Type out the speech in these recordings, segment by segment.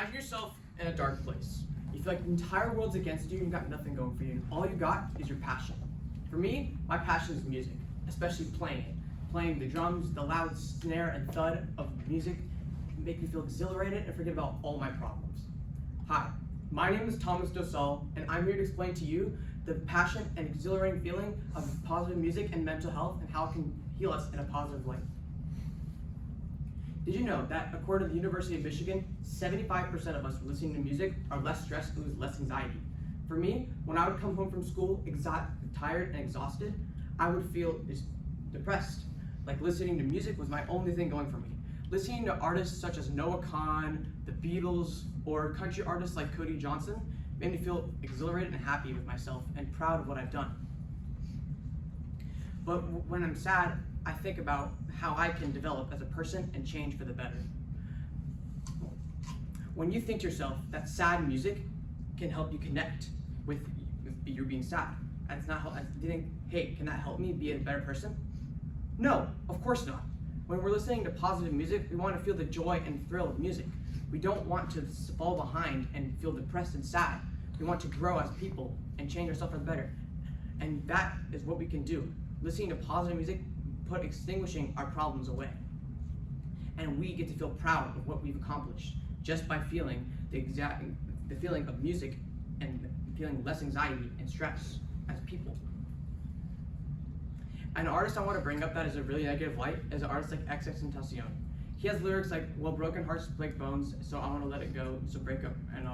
Imagine yourself in a dark place. You feel like the entire world's against you and you've got nothing going for you. All you got is your passion. For me, my passion is music, especially playing it. Playing the drums, the loud snare and thud of music make me feel exhilarated and forget about all my problems. Hi, my name is Thomas Dosal, and I'm here to explain to you the passion and exhilarating feeling of positive music and mental health and how it can heal us in a positive way. Did you know that according to the University of Michigan, 75% of us listening to music are less stressed and lose less anxiety? For me, when I would come home from school tired and exhausted, I would feel depressed. Like listening to music was my only thing going for me. Listening to artists such as Noah Kahan, the Beatles, or country artists like Cody Johnson made me feel exhilarated and happy with myself and proud of what I've done. But when I'm sad, I think about how I can develop as a person and change for the better. When you think to yourself that sad music can help you connect with you being sad, and it's not help, you think, hey, can that help me be a better person? No, of course not. When we're listening to positive music, we want to feel the joy and thrill of music. We don't want to fall behind and feel depressed and sad. We want to grow as people and change ourselves for the better. And that is what we can do. Listening to positive music, extinguishing our problems away. And we get to feel proud of what we've accomplished just by feeling the feeling of music and feeling less anxiety and stress as people. An artist I want to bring up that is a really negative light is an artist like XXXTentacion. He has lyrics like, well, broken hearts break bones, so I want to let it go, so break up, and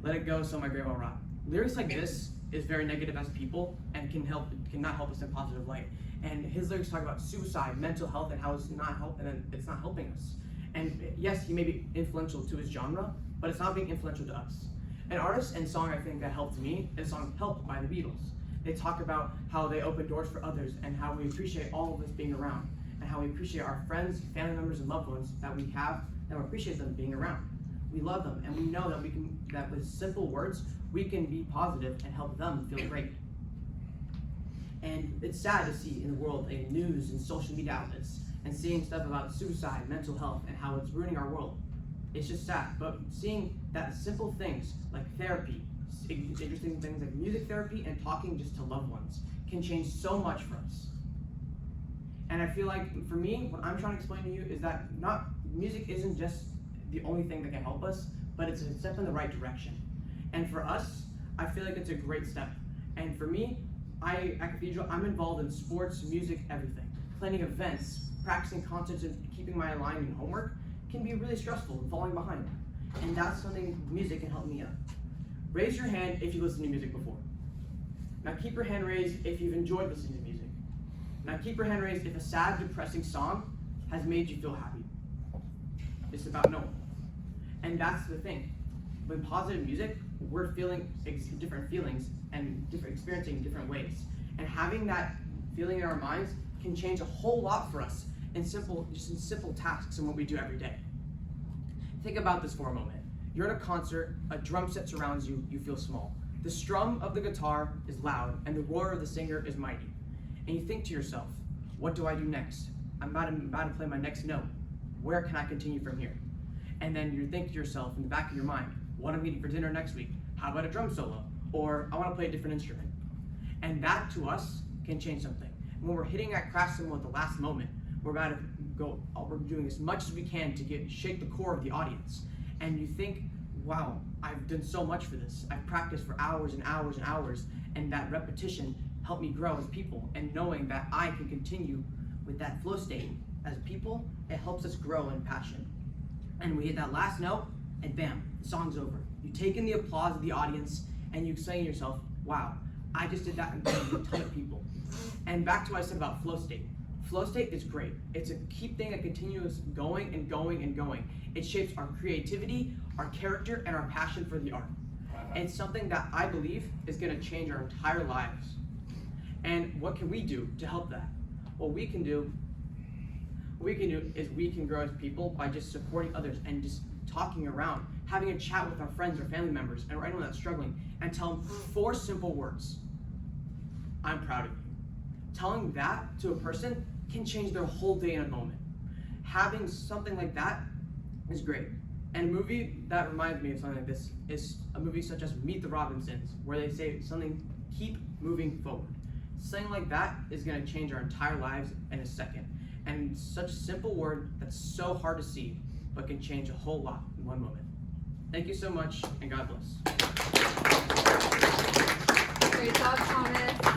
let it go, so my grave will rot. Lyrics like this is very negative as people and cannot help us in positive light. And his lyrics talk about suicide, mental health, and how it's not helping us. And yes, he may be influential to his genre, but it's not being influential to us. An artist and song I think that helped me is the song "Help" by the Beatles. They talk about how they open doors for others and how we appreciate all of us being around, and how we appreciate our friends, family members, and loved ones that we have, and we appreciate them being around. We love them, and we know that with simple words, we can be positive and help them feel great. And it's sad to see in the world in news and social media outlets and seeing stuff about suicide, mental health, and how it's ruining our world. It's just sad, but seeing that simple things like therapy, interesting things like music therapy and talking just to loved ones can change so much for us. And I feel like for me, what I'm trying to explain to you is that music isn't just the only thing that can help us, but it's a step in the right direction. And for us, I feel like it's a great step. And for me, at Cathedral, I'm involved in sports, music, everything. Planning events, practicing concerts, and keeping my aligned in homework can be really stressful and falling behind. And that's something music can help me out. Raise your hand if you listen to music before. Now keep your hand raised if you've enjoyed listening to music. Now keep your hand raised if a sad, depressing song has made you feel happy. It's about no one. And that's the thing. With positive music, we're feeling different feelings and experiencing different ways. And having that feeling in our minds can change a whole lot for us in simple tasks and what we do every day. Think about this for a moment. You're in a concert, a drum set surrounds you, you feel small. The strum of the guitar is loud and the roar of the singer is mighty. And you think to yourself, what do I do next? I'm about to play my next note. Where can I continue from here? And then you think to yourself in the back of your mind, what I'm eating for dinner next week? How about a drum solo? Or I want to play a different instrument. And that to us can change something. When we're hitting that crash cymbal at the last moment, we're doing as much as we can to shake the core of the audience. And you think, wow, I've done so much for this. I've practiced for hours and hours and hours, and that repetition helped me grow as people. And knowing that I can continue with that flow state as people, it helps us grow in passion. And we hit that last note, and bam, the song's over. You take in the applause of the audience, and you say to yourself, wow, I just did that in front of a ton of people. And back to what I said about flow state. Flow state is great. It's a keep thing that continues going and going and going. It shapes our creativity, our character, and our passion for the art. And it's something that I believe is going to change our entire lives. And what can we do to help that? What we can do is we can grow as people by just supporting others and just talking around, having a chat with our friends or family members or anyone that's struggling, and tell them 4 simple words. I'm proud of you. Telling that to a person can change their whole day in a moment. Having something like that is great. And a movie that reminds me of something like this is a movie such as Meet the Robinsons, where they say something, keep moving forward. Something like that is going to change our entire lives in a second. And such a simple word that's so hard to see, but can change a whole lot in one moment. Thank you so much, and God bless. Great job, Thomas.